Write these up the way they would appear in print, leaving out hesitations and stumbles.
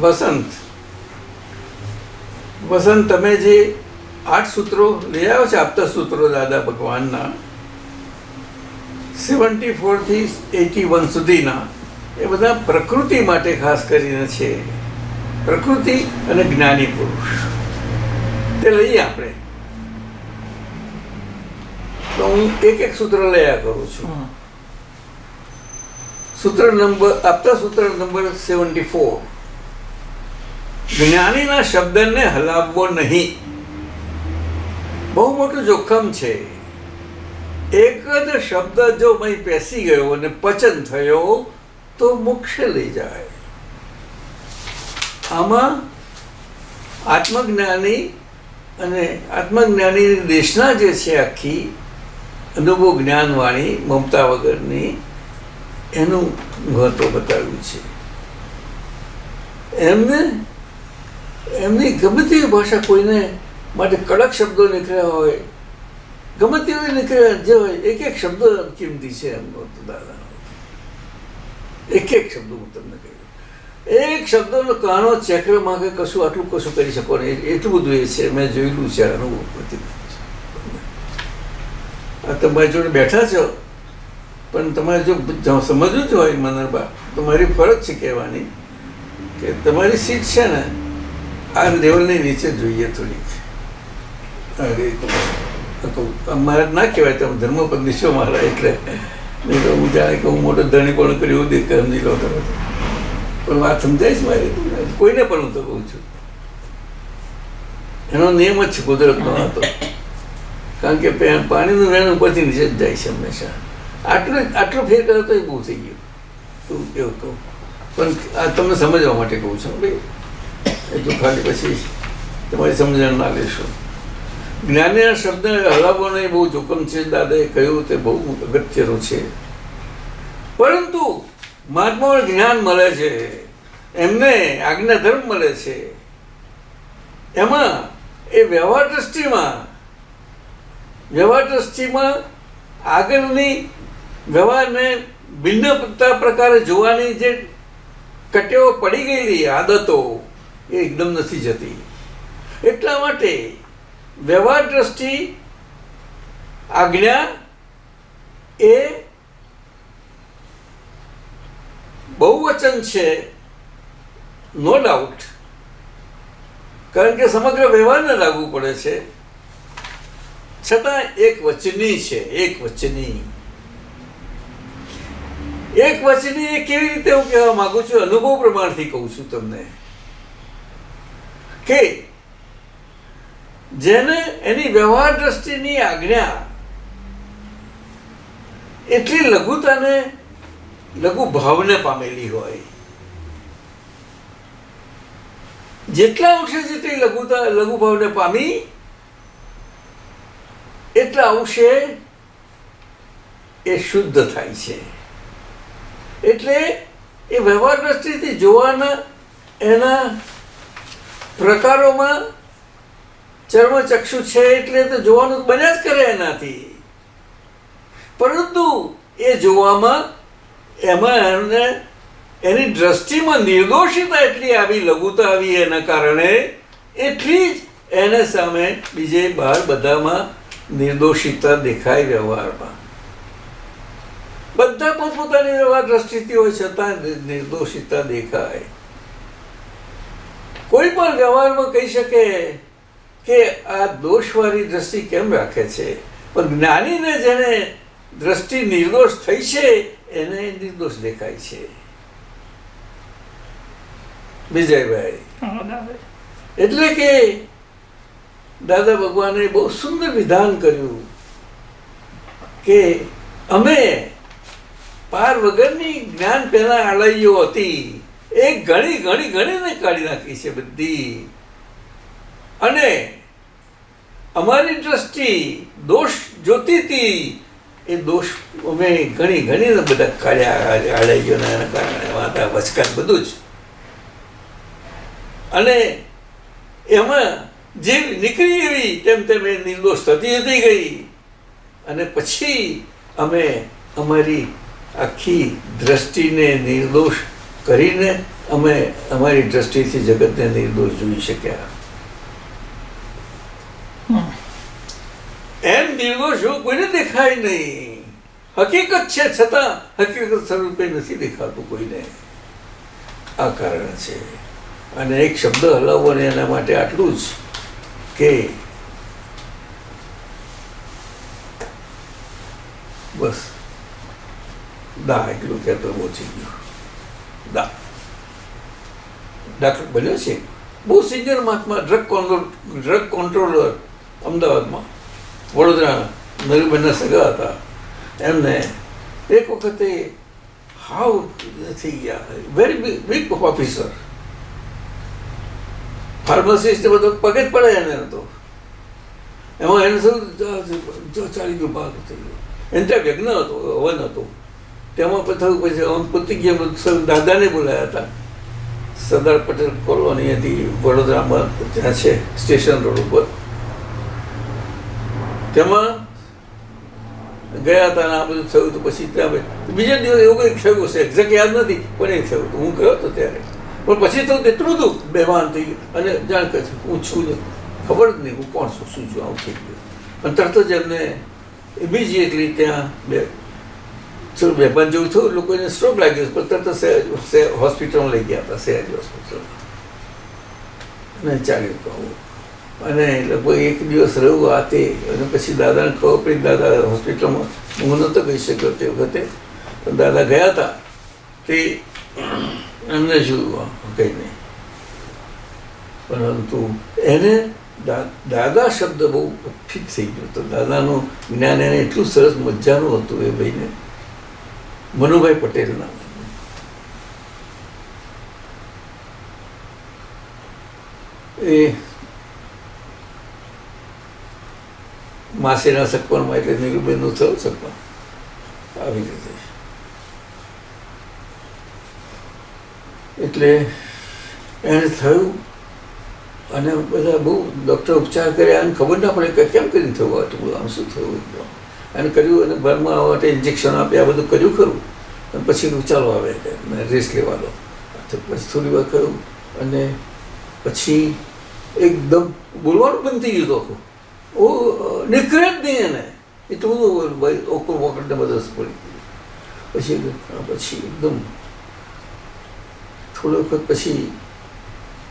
વસંત, તમે જે 8 સૂત્રો લઈ આવ્યો છે, આપતા સૂત્રો દાદા ભગવાનના 74 થી 81 સુધીના, એ બધા પ્રકૃતિ માટે ખાસ કરીને છે. પ્રકૃતિ અને જ્ઞાની પુરુષ તે લઈએ આપણે. તો હું એક સૂત્ર લયા કરું છું. આપતા સૂત્ર નંબર 74. જ્ઞાનીના શબ્દને હલાવવો નહીં. બહુ મોટું જોખમ છે. એક જ શબ્દ જો મય પેસી ગયો અને પચન થયો તો મોક્ષે લઈ જાય. આમાં આત્મજ્ઞાની અને આત્મજ્ઞાની દેશના જે છે આખી અનુભવ જ્ઞાનવાણી મમતા વગરની, એનું મહત્વ બતાવ્યું છે. એમની ગમે તેવી ભાષા, કોઈને માટે કડક શબ્દો નીકળ્યા હોય, ગમે તેવી નીકળ્યા જે હોય, એક શબ્દ કિંમતી છે એમનો તો દાદા. એક શબ્દ હું તમને કહ્યું, એક શબ્દનો કાનો ચક્ર માંગે કશું આટલું કશું કરી શકો નહીં, એટલું બધું એ છે. મેં જોયેલું છે, અનુભવ પરથી. આ તમારી જોડે બેઠા છો, પણ તમારે જો સમજવું જ હોય મનરબા, તો મારી ફરજ છે કહેવાની કે તમારી સીટ છે ને આ લેવલની નીચે જોઈએ થોડીક. મારે ના કહેવાય તમે ધર્મપત્ની છો મારા, એટલે નહીં તો હું જાણે કે હું મોટો ધણી પણ કર્યું સમજી લો તમે. પણ વાત સમજાય છે મારી, કોઈને પણ હું તો કહું છું. એનો નિયમ જ છે કુદરતનો હતો. કારણ કે પાણીનું વેણ ઉપરથી નીચે જ જાય છે હંમેશા. આટલો ફેર કરો તો એ બહુ થઈ ગયું. એવું કહું, પણ આ તમને સમજવા માટે કહું છું ભાઈ. એટલું ખાલી પછી તમારી સમજણ ના લેશો. જ્ઞાનીના શબ્દ હલાવવાનો એ બહુ જોખમ છે. દાદાએ કહ્યું તે બહુ અગત્યનું છે. પરંતુ મહાત્માઓને જ્ઞાન મળે છે, એમને આજ્ઞા ધર્મ મળે છે. એમાં એ વ્યવહાર દ્રષ્ટિમાં આગળની વ્યવહારને ભિન્નતા પ્રકારે જોવાની જે કટેઓ પડી ગયેલી આદતો એ એકદમ નથી જતી. એટલા માટે વ્યવહાર દ્રષ્ટિ આજ્ઞા એ બહુવચન છે, નો ડાઉટ. કારણ કે સમગ્ર વ્યવહારને લાગુ પડે છે, છતાં એક વચની છે. એક વચની એ કેવી રીતે હું કહેવા માંગુ છું, અનુભવ પ્રમાણથી કહું છું તમને, કે જેને એની વ્યવહાર દ્રષ્ટિની આજ્ઞા એટલી લઘુતાને, લઘુ ભાવને પામેલી હોય, જેટલા અંશે જેટલી લઘુ ભાવને પામી એટલા અંશે એ શુદ્ધ થાય છે. એટલે એ વ્યવહાર દ્રષ્ટિથી જોવાના એના પ્રકારોમાં ચર્મચક્ષુ છે એટલે તો જોવાનું બન્યા જ કરે એનાથી. પરંતુ એ જોવામાં એમાં એની દ્રષ્ટિમાં નિર્દોષિતા એટલી આવી, લઘુતા આવી, એના કારણે એટલી જ એને સામે બીજે બહાર બધામાં નિર્દોષિતા દેખાય. વ્યવહારમાં બધા પોતપોતાની વ્યવહાર દ્રષ્ટિથી હોય છતાં નિર્દોષિતા દેખાય. કોઈ પણ વ્યવહારમાં કહી શકે કે આ દોષવાળી દ્રષ્ટિ કેમ રાખે છે, પણ જ્ઞાનીને જેને દ્રષ્ટિ નિર્દોષ થઈ છે એને નિર્દોષ દેખાય છે. વિજયભાઈ, એટલે કે દાદા ભગવાને બહુ સુંદર વિધાન કર્યું કે અમે પાર વગરની જ્ઞાન પહેલા આળાઈઓ હતી એ ઘણી ને કાઢી નાખી છે બધી. અને અમારી દ્રષ્ટિ દોષ જોતી હતી, એ દોષ અમે ઘણી ને બધા કાઢ્યા આળાઈઓના એના કારણે વાતા વચકાટ બધું જ. અને એમાં જે નીકળી એવી તેમ એ નિર્દોષ થતી ગઈ. અને પછી અમે અમારી આખી દ્રષ્ટિને નિર્દોષ કરીને અમે અમારી દ્રષ્ટિથી જગતને નિર્દોષ જોઈ શક્યા. એમ નિર્દોષ કોઈને દેખાય નહીં. હકીકત છે છતાં હકીકત સ્વરૂપે નથી દેખાતું કોઈને. આ કારણ છે. અને એક શબ્દ હલાવવો ને એના માટે આટલું જ કે બસ દા એટલું કહેતો પહોંચી ગયું. દા ડાક્ટર બન્યો છે, બહુ સિનિયર મહાત્મા, ડ્રગ કંટ્રોલર અમદાવાદમાં, વડોદરાના નરીબેનના સગા હતા. એમને એક વખતે હાવ થઈ ગયા, વેરી બિગ ઓફિસર, ફાર્માસિસ્ટ બધો પગે જ પડે એને તો. એમાં એને શું ચાલી ગયું, ભાગ થઈ ગયો. એને ત્યાં યજ્ઞ હતો, હવન હતો. તેમાં થયું પછી પતી ગયા. દાદાને બોલાયા હતા. સરદાર પટેલ કોલોની હતી વડોદરામાં, ત્યાં છે સ્ટેશન રોડ ઉપર. તેમાં ગયા હતા અને આ બધું થયું હતું. પછી ત્યાં બીજા દિવસ એવું કંઈક થયું હશે, એક્ઝેક્ટ યાદ નથી, પણ એ થયું હતું. હું ગયો હતો ત્યારે. પણ પછી તો એટલું બધું બેભાન થઈ ગયું અને જાણ કે હું છું ને ખબર જ નહીં હું કોણ છું, શું છું, આવું થઈ ગયું. અને તરત જ એમને ઇમિજિએટલી ત્યાં થોડું બેભાન જેવું થયું, લોકોને સ્ટ્રોક લાગ્યો, પણ તરત હોસ્પિટલમાં લઈ ગયા હતા, સયાજી હોસ્પિટલમાં, અને ચાલ્યું કહું. અને લગભગ એક દિવસ રહ્યું આ તે. અને પછી દાદાને ખબર પડી, દાદા હોસ્પિટલમાં હું નહોતો કહી શક્યો તે વખતે, પણ દાદા ગયા હતા. તે એમને શું કંઈ નહીં, પરંતુ એને દાદા શબ્દ બહુ ફિટ થઈ ગયો હતો. દાદાનું જ્ઞાન એને એટલું સરસ મજાનું હતું. એ ભાઈને મનુભાઈ પટેલના એ માસીના સગપણમાં, એટલે નીરુબેનનું થયું સગપણ આવી રીતે. એટલે એને થયું અને બધા બહુ ડૉક્ટર ઉપચાર કર્યા અને ખબર ના પડે કે કેમ કરીને થયું આટલું, આમ શું થયું એકદમ. એને કર્યું અને ભરમાં આવવા માટે ઇન્જેક્શન આપ્યા, બધું કર્યું ખરું. અને પછી ચાલો આવે રેસ્ટ લેવા દો. પછી થોડી વાર કર્યું અને પછી એકદમ બોલવાનું બંધ થઈ ગયું હતું. ઓ નીકળે જ નહીં એને, એટલું બધું ભાઈ ઓકળ વોકળને બધા પડી ગયું. પછી એકદમ થોડી વખત પછી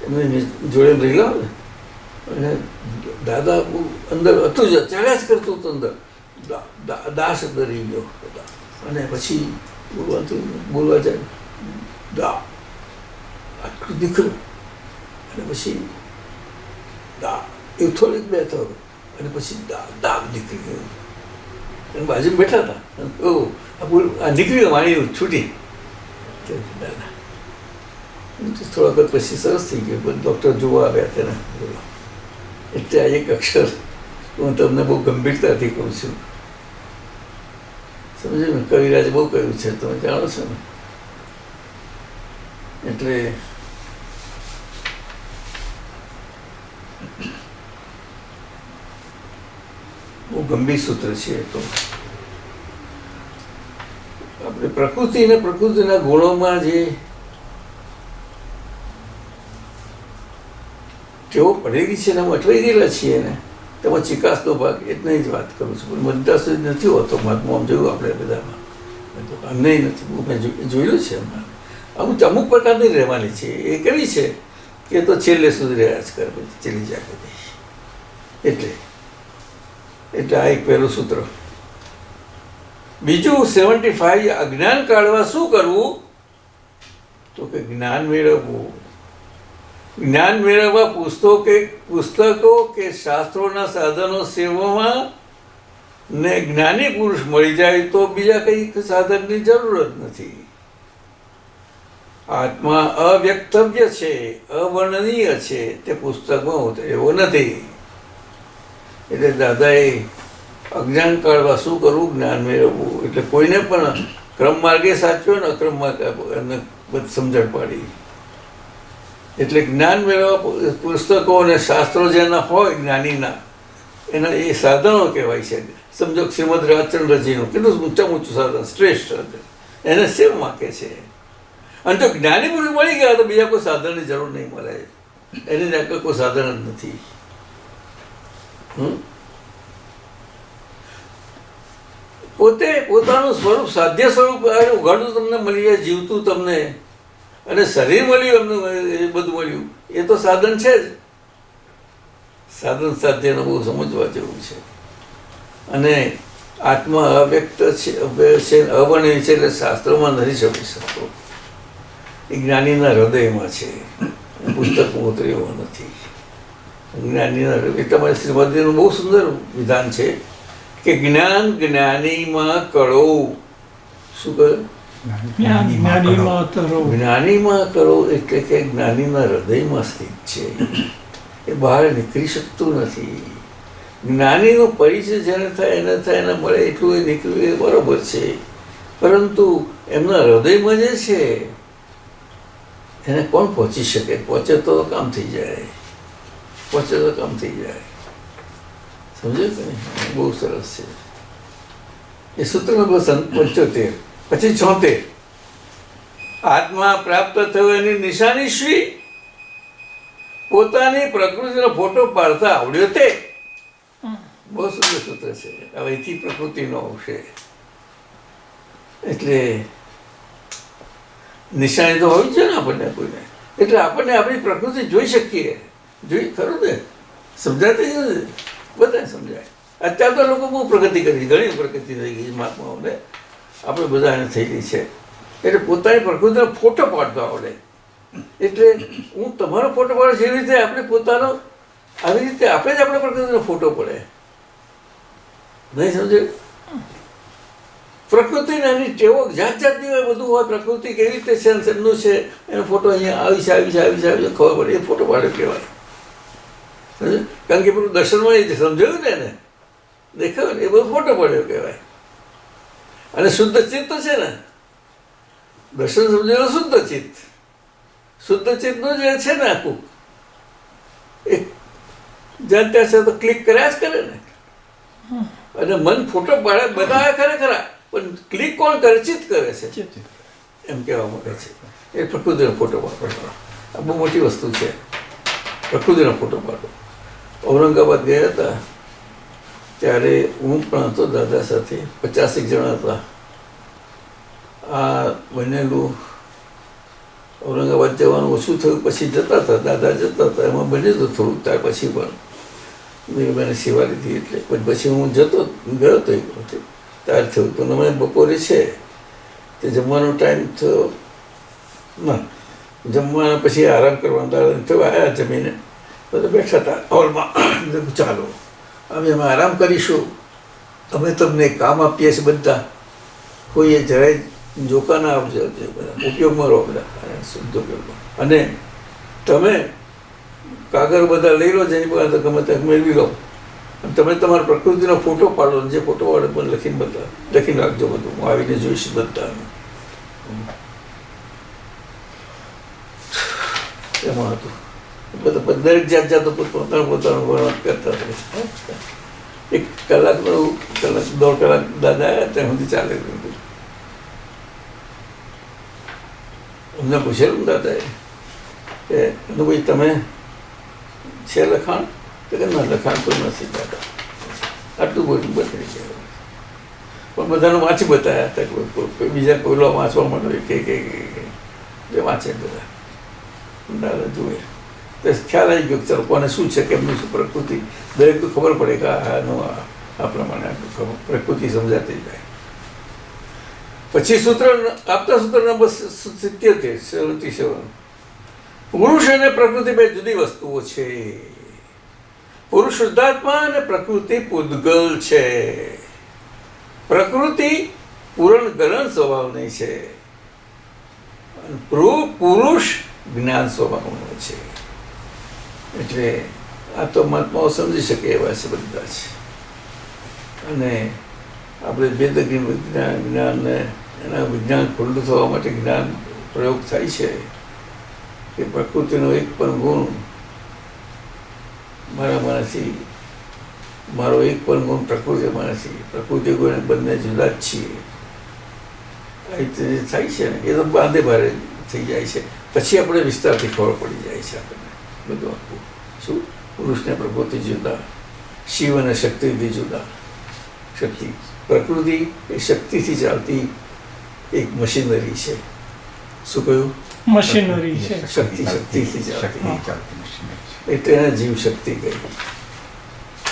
એમને જોડે રહેલા ને, અને દાદા અંદર હતું જ, ચાલ્યા જ કરતું હતું અંદર. દા શબ્દ રહી ગયો અને પછી બોલવા જાય દા, આટલું દીકરું. અને પછી દા એવું થોડીક બે થયો અને પછી દાગ નીકળી ગયું. અને બાજુ બેઠા હતા. આ નીકળી મારી છૂટી દાદા. થોડા વખત પછી સરસ થઈ ગયું. પણ ડૉક્ટર જોવા આવ્યા તેને. એટલે આ એક અક્ષર હું તમને બહુ ગંભીરતાથી કહું છું, સમજે ને. કવિરાજે બહુ કહ્યું છે, તમે જાણો છો ને. એટલે બહુ ગંભીર સૂત્ર છે. તો આપણે પ્રકૃતિ અને પ્રકૃતિના ગુણોમાં જે કેવો પડેલી છે ને અમે અટવાઈ ગયેલા છીએ ને, તેમાં ચિકાસનો ભાગ એટલી જ વાત કરું છું. પણ બધા સુધી નથી હોતો. મહાત્મા આમ જોયું આપણે બધામાં, અમને નથી, મેં જોયેલું છે. અમુક પ્રકારની રહેવાની છે. એ કેવી છે કે તો છેલ્લે સુધી રહ્યા જ કરે, પછી ચલી જાય બધી. એટલે આ એક પહેલું સૂત્ર. બીજું 75, અજ્ઞાન કાઢવા શું કરવું? તો કે જ્ઞાન મેળવવું. જ્ઞાન મેળવવા પુસ્તકો કે શાસ્ત્રોના સાધનો સેવામાં ને જ્ઞાની પુરુષ મળી જાય તો બીજા કંઈ સાધનની જરૂર જ નથી. આત્મા અવ્યક્તવ્ય છે, અવર્ણનીય છે. તે પુસ્તકમાં એવો નથી. એટલે દાદાએ અજ્ઞાન કાઢવા શું કરવું? જ્ઞાન મેળવવું. એટલે કોઈને પણ ક્રમ માર્ગે સાચવ્યો ને અક્રમ માર્ગે એમને બધી સમજણ પાડી. એટલે જ્ઞાન મેળવવા પુસ્તકો અને શાસ્ત્રો જેના હોય જ્ઞાનીના, એના એ સાધનો કહેવાય છે. સમજો શ્રીમદ રાજચંદ્રજીનું કેટલું ઊંચામાં ઊંચું સાધન, શ્રેષ્ઠ સાધન, એને સેવ માગે છે. અને જો જ્ઞાની પુરુષ મળી ગયા તો બીજા કોઈ સાધનની જરૂર નહીં મળે. એની આગળ કોઈ સાધન જ નથી. પોતે પોતાનું સ્વરૂપ, સાધ્ય સ્વરૂપ ઉઘાડું તમને મળી જાય, જીવતું તમને, અને શરીર મળ્યું, એમનું એ બધું મળ્યું, એ તો સાધન છે જ. સાધન સાધ્યને બહુ સમજવા જેવું છે. અને આત્મા અવ્યક્ત છે, અવર્ણનીય છે, એટલે શાસ્ત્રોમાં નથી સમજી શકતો. એ જ્ઞાનીના હૃદયમાં છે, પુસ્તકમાં ઉતરે એવો નથી. જ્ઞાનીના હૃદય, તમારે શ્રીમદનું બહુ સુંદર વિધાન છે કે જ્ઞાન જ્ઞાનીમાં કળો. શું કહે? જ્ઞાનીમાં કરો એટલે કે જ્ઞાનીના હૃદયમાં સ્થિત છે, એ બહાર નીકળી શકતું નથી. જ્ઞાનીનો પરિચય જેને થાય એને મળે એટલું એ નીકળ્યું, એ બરોબર છે. પરંતુ એમના હૃદયમાં જે છે એને કોણ પહોંચી શકે? પહોંચે તો કામ થઈ જાય, પહોંચે તો કામ થઈ જાય. સમજ્યો કે નહીં? બહુ સરસ છે. એ સૂત્ર નંબર 75. પછી 76, આત્મા પ્રાપ્ત થયો એની નિશાની શી? પોતાની પ્રકૃતિનો ફોટો પાડતા આવડ્યો તે. બહુ સુંદર સૂત્ર છે. હવે અહીંથી પ્રકૃતિનો આવશે. એટલે નિશાની તો હોવી જ છે ને આપણને, કોઈને. એટલે આપણને આપણી પ્રકૃતિ જોઈ શકીએ. જોઈ ખરું ને? સમજાતી જ નથી, બધાને સમજાય. અત્યારે તો લોકો બહુ પ્રગતિ કરી, ઘણી પ્રગતિ થઈ ગઈ મહાત્માઓને, આપણે બધાને થયેલી છે. એટલે પોતાની પ્રકૃતિનો ફોટો પાડતો આવડે. એટલે હું તમારો ફોટો પાડું જેવી રીતે આપણે પોતાનો, આવી રીતે આપણે જ આપણે પ્રકૃતિનો ફોટો પડે. નહીં સમજે? પ્રકૃતિને એની ટેવો જાત જાતની હોય, બધું હોય. પ્રકૃતિ કેવી રીતે છે, એમનું છે, એનો ફોટો અહીંયા આવી છે, આવી છે, આવી છે, આવી છે, ખબર પડે. એ ફોટો પાડે કહેવાય. સમજે? કારણ કે પેલું દર્શનમાં એ સમજાયું ને, એને દેખાયું ને, એ બધું ફોટો પડ્યો કહેવાય. અને શુદ્ધ ચિત્ત છે ને, દર્શન સમજેલું શુદ્ધ ચિત્ત. શુદ્ધ ચિત્તનું જે છે ને આખું, એ જ્યાં ત્યાં છે તો ક્લિક કર્યા જ કરે ને. અને મન ફોટો પાડે બધા ખરેખરા, પણ ક્લિક કોણ કરે? ચિત્ત કરે છે, એમ કહેવા માંગે છે. એ પ્રકૃતિનો ફોટો પાડો. આ બહુ મોટી વસ્તુ છે, પ્રકૃતિનો ફોટો પાડો. ઔરંગાબાદ ગયા હતા ત્યારે હું પણ હતો દાદા સાથે, 50 જણા હતા. આ બનેલું ઔરંગાબાદ જવાનું ઓછું થયું, પછી જતા હતા, દાદા જતા હતા, એમાં બન્યું હતું થોડુંક. ત્યાર પછી પણ મેં સેવા લીધી, એટલે પછી હું ગયો હતો એક વખતે, ત્યાર થયું. તો મને બપોરે છે તે જમવાનો ટાઈમ થયો ના, જમવાના પછી આરામ કરવાનો થયો. આવ્યા જમીને બધા બેઠા હતા હોલમાં. ચાલો અમે આરામ કરીશું, અમે તમને કામ આપીએ છીએ બધા, કોઈએ જરાય જોકા ના આપજો, બધા ઉપયોગમાં રહો, બધા શુદ્ધ ઉપયોગમાં. અને તમે કાગળ બધા લઈ લો, જેની પાસે ગમે ત્યાં મેળવી લો, અને તમે તમારા પ્રકૃતિનો ફોટો પાડો. જે ફોટો પાડે પણ લખીને રાખજો બધું, હું આવીને જોઈશ બધા. એમાં હતું બધા દરેક જાત જાતો પોતાનું વર્ણન કરતા હતા. 1 કલાકનો 1.5 કલાક દાદા આવ્યા ત્યાં સુધી ચાલે. અમને પૂછેલું દાદાએ કે ભાઈ તમે છે લખાણ? તો કે ના, લખાણ તો નથી દાદા. આટલું બધું બતાવી ગયા. પણ બધાને વાંચી બતાવ્યા હતા. બીજા કોઈલો વાંચવા માંડો કે વાંચે બધા. દાદા જુએ તો ખ્યાલ આવી ગયો ચાલો કોને શું છે, કેમનું શું પ્રકૃતિ, દરેક તો ખબર પડે કે આનું આ પ્રમાણે પ્રકૃતિ સમજાતી જાય. પછી સૂત્ર આપતા સૂત્ર નંબર 77. પુરુષ અને પ્રકૃતિ બે જુદી વસ્તુઓ છે. પુરુષ શુદ્ધાત્મા અને પ્રકૃતિ પૂદગલ છે. પ્રકૃતિ પૂરણ ગલન સ્વભાવની છે, પુરુષ જ્ઞાન સ્વભાવનો છે. એટલે આ તો મહાત્માઓ સમજી શકે એવા છે બધા છે. અને આપણે વેદ જ્ઞાનને એના વિજ્ઞાન ખુલ્લું થવા માટે જ્ઞાન પ્રયોગ થાય છે કે પ્રકૃતિનો એક પણ ગુણ મારામાંથી, મારો એક પણ ગુણ પ્રકૃતિમાં નથી. પ્રકૃતિ ગુણ બંને જુદા જ છીએ. આ રીતે જે થાય છે ને એ તો બાંધે ભારે થઈ જાય છે. પછી આપણે વિસ્તારથી ખબર પડી જાય છે આપણને બધું આખું. શું પુરુષને પ્રકૃતિ જુદા, શિવ અને શક્તિથી જુદા. શક્તિ પ્રકૃતિ એ શક્તિથી ચાલતી એક મશીનરી છે. શું કહ્યું? મશીનરી છે. શક્તિથી ચાલતી એટલે એને જીવ શક્તિ કહી.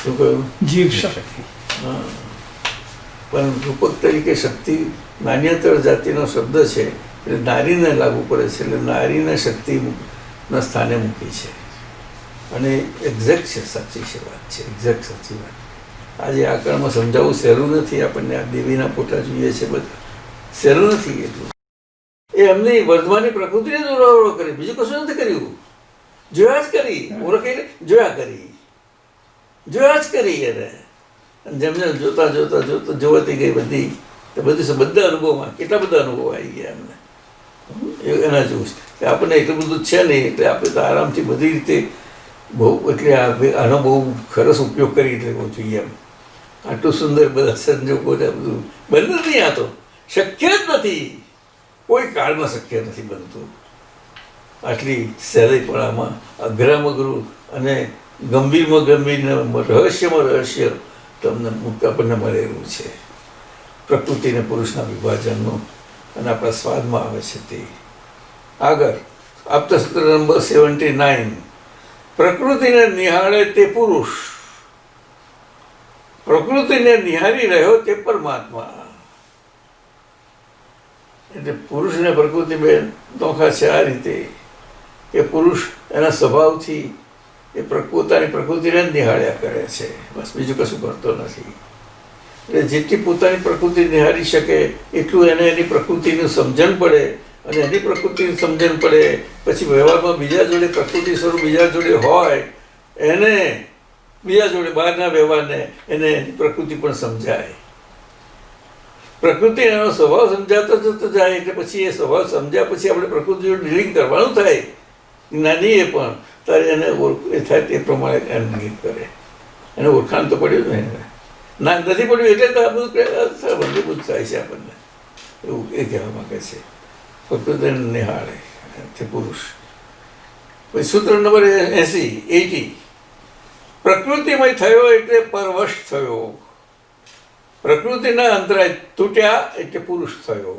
શું કહ્યું? જીવ શક્તિ. હા, પણ રૂપક તરીકે શક્તિ નાન્યતર જાતિનો શબ્દ છે એટલે નારીને લાગુ પડે છે. એટલે નારીને શક્તિના સ્થાને મૂકી છે અને એક્ઝેક્ટ છે, સાચી છે વાત છે, એક્ઝેક્ટ સાચી વાત. આજે આ કાળમાં સમજાવવું સહેલું નથી આપણને. આ દેવીના ફોટા જોઈએ છે બધા, સહેલું નથી એટલું. એ એમની વર્ધમાનની પ્રકૃતિને જ ઓળો કરી, બીજું કશું નથી કર્યું. જોયા જ કરી, ઓળખી જોયા કરી, જોયા જ કરી એને. અને જેમ જેમ જોતા જોતા જોતા જોવાતી ગઈ બધી, તો બધું બધા અનુભવમાં કેટલા બધા અનુભવ આવી ગયા એમને. એના જેવું છે. આપણને એટલું બધું છે નહીં એટલે આપણે તો આરામથી બધી રીતે બહુ એટલે આનો બહુ સરસ ઉપયોગ કરી લેવો જોઈએ એમ. આટલું સુંદર બધા સંજોગો ને બધું બનતું નહીં. આ તો શક્ય જ નથી, કોઈ કાળમાં શક્ય નથી બનતું. આટલી સહેલાઈપણામાં અઘરામાં અઘરું અને ગંભીરમાં ગંભીર રહસ્યમાં રહસ્ય તમને આપણને મળેલું છે. પ્રકૃતિ અને પુરુષના વિભાજનનું અને આપણા સ્વાદમાં આવે છે તે. આગળ આપતા સૂત્ર નંબર 79. પ્રકૃતિને નિહાળે તે પુરુષ, પ્રકૃતિને નિહાળી રહ્યો તે પરમાત્મા. એટલે પુરુષ ને પ્રકૃતિ બે નોખા છે આ રીતે કે પુરુષ એના સ્વભાવથી એ પોતાની પ્રકૃતિને જ નિહાળ્યા કરે છે, બસ બીજું કશું કરતો નથી. એટલે જેટલી પોતાની પ્રકૃતિ નિહાળી શકે એટલું એને એની પ્રકૃતિનું સમજણ પડે, અને એની પ્રકૃતિની સમજણ પડે પછી વ્યવહારમાં બીજા જોડે પ્રકૃતિ સ્વરૂપ બીજા જોડે હોય એને બીજા જોડે બહારના વ્યવહારને એને એની પ્રકૃતિ પણ સમજાય. પ્રકૃતિ એનો સ્વભાવ સમજાતો જતો જાય એટલે પછી એ સ્વભાવ સમજ્યા પછી આપણે પ્રકૃતિ જોડે ડીલિંગ કરવાનું થાય. નાની એ પણ ત્યારે એને એ થાય તે પ્રમાણે એને ડીલિંગ કરે. એને ઓળખાણ તો પડ્યું ને એને ના નથી પડ્યું એટલે તો આ બધું બધું થાય છે આપણને. એવું એ કહેવા માંગે છે. પ્રકૃતિને નિહાળે તે પુરુષ. પછી સૂત્ર નંબર 80. પ્રકૃતિમય થયો એટલે પરવશ થયો, પ્રકૃતિના અંતરાય તૂટ્યા એટલે પુરુષ થયો.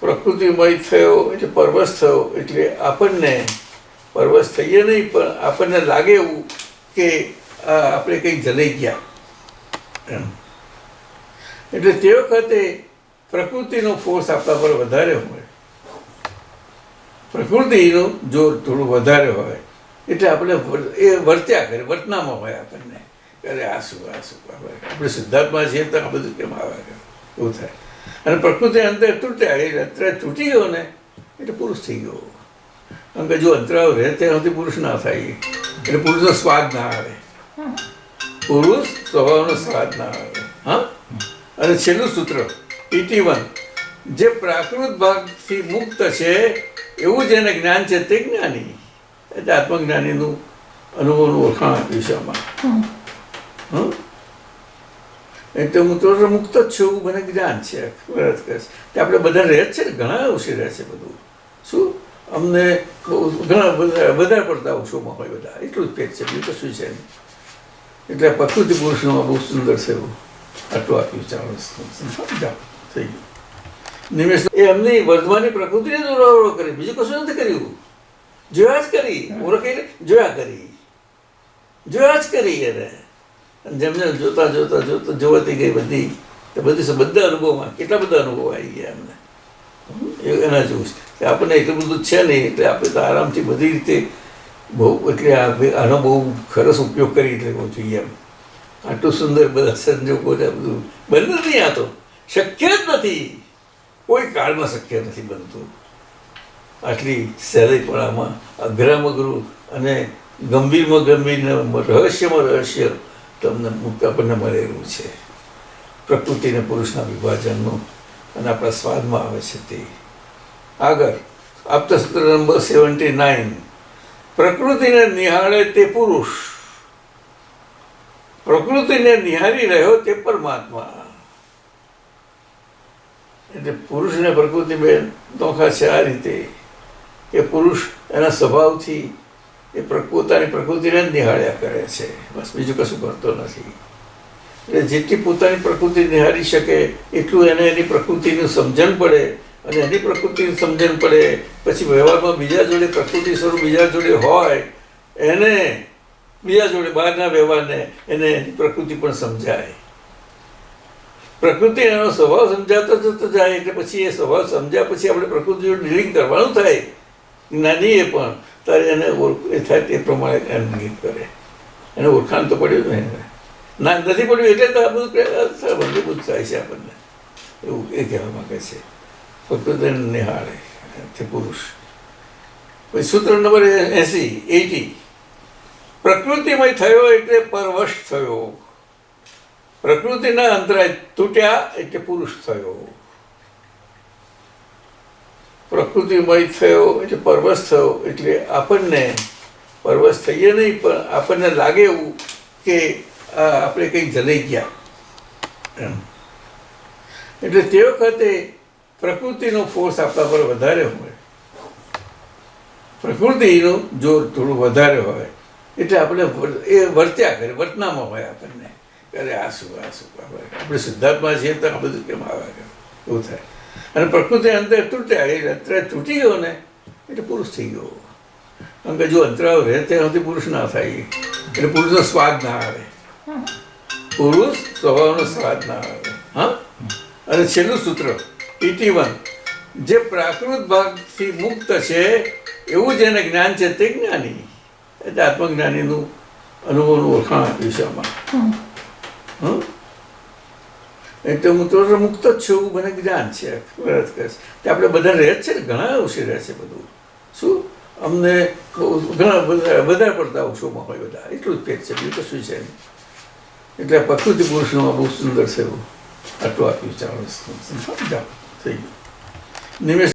પ્રકૃતિમય થયો એટલે પરવશ થયો એટલે આપણને પરવશ થઈએ નહીં પણ આપણને લાગે એવું કે આપણે કંઈક જલાઈ ગયા એમ. એટલે તે વખતે પ્રકૃતિનો ફોર્સ આપણા પર વધારે હોય, પ્રકૃતિનું જોર થોડું વધારે હોય એટલે આપણે એ વર્ત્યા કરે, વર્તનામાં હોય આપણને અરે આ શું આપણે સિદ્ધાર્થમાં છીએ તો આ બધું કેમ આવે એવું થાય. અને પ્રકૃતિ અંતર તૂટ્યા એ અંતરાય તૂટી ગયો ને એટલે પુરુષ થઈ ગયો. કારણ કે જો અંતરાવ રહે ત્યાં સુધી પુરુષ ના થાય એટલે પુરુષનો સ્વાદ ના આવે, પુરુષ સ્વભાવનો સ્વાદ ના આવે. હા, અને છેલ્લું સૂત્ર 81. જે પ્રાકૃત ભાગથી મુક્ત છે એવું જેને જ્ઞાન છે તે જ્ઞાની. એટલે આત્મજ્ઞાનીનું અનુભવનું ઓળખાણ આપ્યું છે આમાં. એટલે હું તો મુક્ત જ છું એવું મને જ્ઞાન છે. આપણે બધા રહે જ છે ને, ઘણા અંશે રહે છે બધું. શું અમને બહુ ઘણા વધારે પડતા અંશોમાં હોય બધા, એટલું જ પેટ છે, બીજું કશું છે નહીં. એટલે પ્રકૃતિ પુરુષનું બહુ સુંદર છે એવું આટલું આપ્યું. ચાલો જાઓ થઈ ગયું. નિમેશ એ એમની વર્ધમાનની પ્રકૃતિને જ ઓળો કરી, બીજું કશું નથી કર્યું. જોયા જ કરી, ઓળખી જોયા કરી, જોયા જ કરી એને. અને જેમ જેમ જોતા જોતા જોતા જોવાતી ગઈ બધી, તો બધું બધા અનુભવમાં કેટલા બધા અનુભવ આવી ગયા એમને. એના જેવું છે. આપણને એટલું બધું છે નહીં એટલે આપણે તો આરામથી બધી રીતે બહુ એટલે આનો બહુ સરસ ઉપયોગ કરી લેવો જોઈએ એમ. આટલું સુંદર બધા સંજોગો ને બધું બનતું નહીં. આ તો શક્ય જ નથી, કોઈ કાળમાં શક્ય નથી બનતું. આટલી સહેલાઈપણામાં અઘરામાં અઘરું અને ગંભીરમાં ગંભીર રહસ્યમાં રહસ્ય તમને આપણને મળેલું છે. પ્રકૃતિ અને પુરુષના વિભાજનનું અને આપણા સ્વાદમાં આવે છે તે. આગળ આપતા સૂત્ર નંબર 79. પ્રકૃતિને નિહાળે તે પુરુષ, પ્રકૃતિને નિહાળી રહ્યો તે પરમાત્મા. એટલે પુરુષ ને પ્રકૃતિ બે નોખા છે આ રીતે કે પુરુષ એના સ્વભાવથી એ પોતાની પ્રકૃતિને જ નિહાળ્યા કરે છે, બસ બીજું કશું કરતો નથી. એટલે જેટલી પોતાની પ્રકૃતિ નિહાળી શકે એટલું એને એની પ્રકૃતિનું સમજણ પડે, અને એની પ્રકૃતિની સમજણ પડે પછી વ્યવહારમાં બીજા જોડે પ્રકૃતિ સ્વરૂપ બીજા જોડે હોય એને બીજા જોડે બહારના વ્યવહારને એને એની પ્રકૃતિ પણ સમજાય. પ્રકૃતિ એનો સ્વભાવ સમજાતો જતો જાય એટલે પછી એ સ્વભાવ સમજ્યા પછી આપણે પ્રકૃતિ જોડે ડીલિંગ કરવાનું થાય. જ્ઞાની એ પણ ત્યારે એને એ થાય તે પ્રમાણે એને ડીલિંગ કરે. એને ઓળખાણ તો પડ્યું ને ના નથી પડ્યું એટલે તો આ બધું મજબૂત થાય છે આપણને, એવું એ કહેવા માંગે છે. પ્રકૃતિને નિહાળે તે પુરુષ. પછી સૂત્ર નંબર 80 પ્રકૃતિમય થયો એટલે પરવશ થયો. પ્રકૃતિના અંતરાય તૂટ્યા એટલે પુરુષ થયો. પ્રકૃતિમય થયો એટલે પરવશ થયો એટલે આપણને પરવશ થઈએ નહીં પણ આપણને લાગે એવું કે આપણે કંઈક જલાઈ ગયા એમ. એટલે તે વખતે પ્રકૃતિનો ફોર્સ આપણા પર વધારે હોય, પ્રકૃતિનું જોર થોડું વધારે હોય એટલે આપણે એ વર્ત્યા કરે, વર્તનામાં હોય આપણને અરે આ શું આપણે શુદ્ધાત્મા છીએ તો આ બધું કેમ આવે એવું થાય. અને પ્રકૃતિ અંતર તૂટ્યા એ અંતરાય તૂટી ગયો ને એટલે પુરુષ થઈ ગયો. કારણ કે જો અંતરાવ રહે ત્યાં સુધી પુરુષ ના થાય એટલે પુરુષનો સ્વાદ ના આવે, પુરુષ સ્વભાવનો સ્વાદ ના આવે. હા, અને છેલ્લું સૂત્ર 81 જે પ્રાકૃત ભાગથી મુક્ત છે એવું જેને જ્ઞાન છે તે જ્ઞાની. એટલે આત્મજ્ઞાનીનું અનુભવનું ઓળખાણ આપ્યું છે આમાં. એટલે હું તો મુક્ત જ છું, મને જ્ઞાન છે. આપણે બધા રહે જ છે ને, ઘણા અંશે રહે છે બધું. શું અમને ઘણા વધારે પડતા અંશોમાં હોય બધા, એટલું જ પેટ છે, બીજું કશું છે નહીં. એટલે પ્રકૃતિ પુરુષનું બહુ સુંદર છે એવું આટલું આપ્યું. ચાલો જાઓ થઈ ગયું. નિમેષ